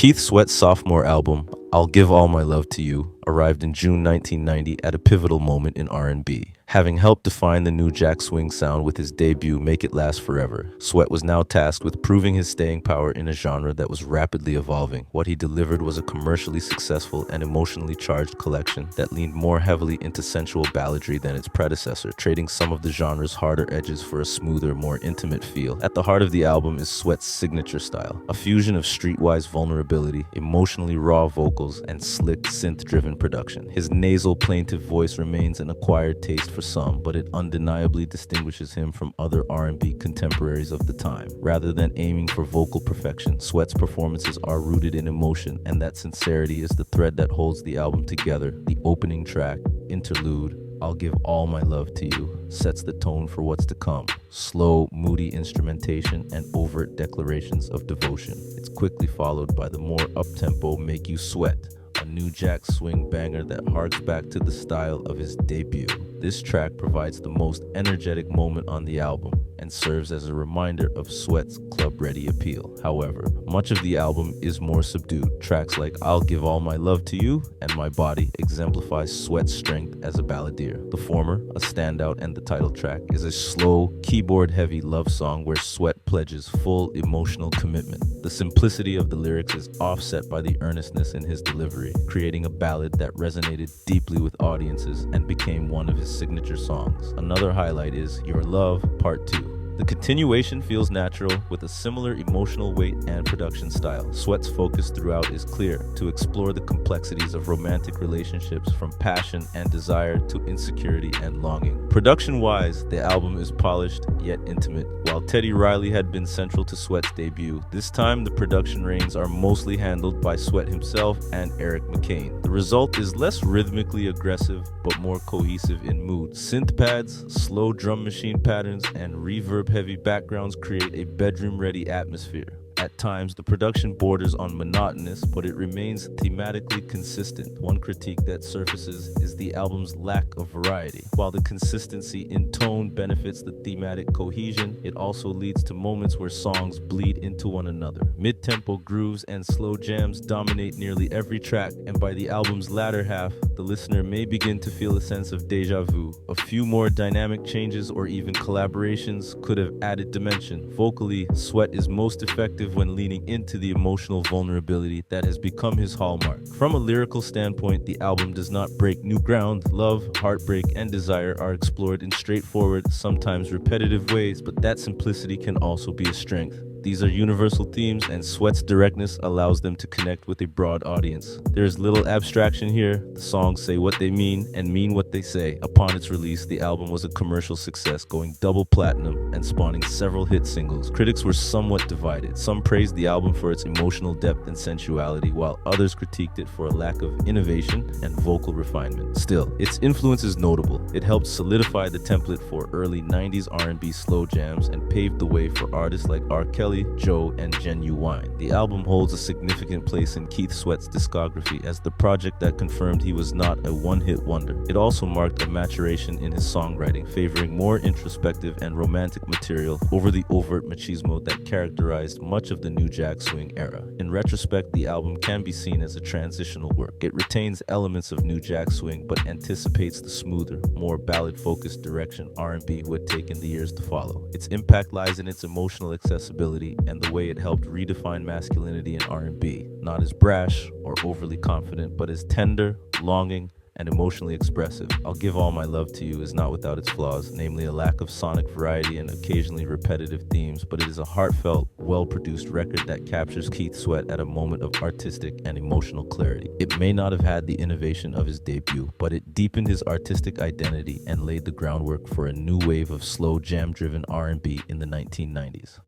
Keith Sweat's sophomore album, I'll Give All My Love to You, arrived in June 1990 at a pivotal moment in R&B. Having helped define the new Jack Swing sound with his debut Make It Last Forever, Sweat was now tasked with proving his staying power in a genre that was rapidly evolving. What he delivered was a commercially successful and emotionally charged collection that leaned more heavily into sensual balladry than its predecessor, trading some of the genre's harder edges for a smoother, more intimate feel. At the heart of the album is Sweat's signature style, a fusion of streetwise vulnerability, emotionally raw vocals, and slick synth-driven production. His nasal, plaintive voice remains an acquired taste for some, but it undeniably distinguishes him from other R&B contemporaries of the time. Rather than aiming for vocal perfection, Sweat's performances are rooted in emotion, and that sincerity is the thread that holds the album together. The opening track, Interlude, I'll Give All My Love to You, sets the tone for what's to come. Slow, moody instrumentation and overt declarations of devotion. It's quickly followed by the more up-tempo Make You Sweat, a new Jack Swing banger that harks back to the style of his debut. This track provides the most energetic moment on the album and serves as a reminder of Sweat's club-ready appeal. However, much of the album is more subdued. Tracks like I'll Give All My Love to You and My Body exemplify Sweat's strength as a balladeer. The former, a standout and the title track, is a slow, keyboard-heavy love song where Sweat pledges full emotional commitment. The simplicity of the lyrics is offset by the earnestness in his delivery, creating a ballad that resonated deeply with audiences and became one of his signature songs. Another highlight is Your Love Part 2. The continuation feels natural, with a similar emotional weight and production style. Sweat's focus throughout is clear: to explore the complexities of romantic relationships, from passion and desire to insecurity and longing. Production-wise, the album is polished yet intimate. While Teddy Riley had been central to Sweat's debut, this time the production reins are mostly handled by Sweat himself and Eric McCain. The result is less rhythmically aggressive, but more cohesive in mood. Synth pads, slow drum machine patterns, and reverb-heavy backgrounds create a bedroom-ready atmosphere. At times, the production borders on monotonous, but it remains thematically consistent. One critique that surfaces is the album's lack of variety. While the consistency in tone benefits the thematic cohesion, it also leads to moments where songs bleed into one another. Mid-tempo grooves and slow jams dominate nearly every track, and by the album's latter half, the listener may begin to feel a sense of déjà vu. A few more dynamic changes or even collaborations could have added dimension. Vocally, Sweat is most effective when leaning into the emotional vulnerability that has become his hallmark. From a lyrical standpoint, the album does not break new ground. Love, heartbreak, and desire are explored in straightforward, sometimes repetitive ways, but that simplicity can also be a strength. These are universal themes, and Sweat's directness allows them to connect with a broad audience. There is little abstraction here. The songs say what they mean and mean what they say. Upon its release, the album was a commercial success, going double platinum and spawning several hit singles. Critics were somewhat divided. Some praised the album for its emotional depth and sensuality, while others critiqued it for a lack of innovation and vocal refinement. Still, its influence is notable. It helped solidify the template for early 90s R&B slow jams and paved the way for artists like R. Kelly, Joe, and Genuine. The album holds a significant place in Keith Sweat's discography as the project that confirmed he was not a one-hit wonder. It also marked a maturation in his songwriting, favoring more introspective and romantic material over the overt machismo that characterized much of the new Jack Swing era. In retrospect, the album can be seen as a transitional work. It retains elements of new Jack Swing, but anticipates the smoother, more ballad-focused direction R&B would take in the years to follow. Its impact lies in its emotional accessibility and the way it helped redefine masculinity in R&B, not as brash or overly confident, but as tender, longing, and emotionally expressive. I'll Give All My Love to You is not without its flaws, namely a lack of sonic variety and occasionally repetitive themes, but it is a heartfelt, well-produced record that captures Keith Sweat at a moment of artistic and emotional clarity. It may not have had the innovation of his debut, but it deepened his artistic identity and laid the groundwork for a new wave of slow, jam-driven R&B in the 1990s.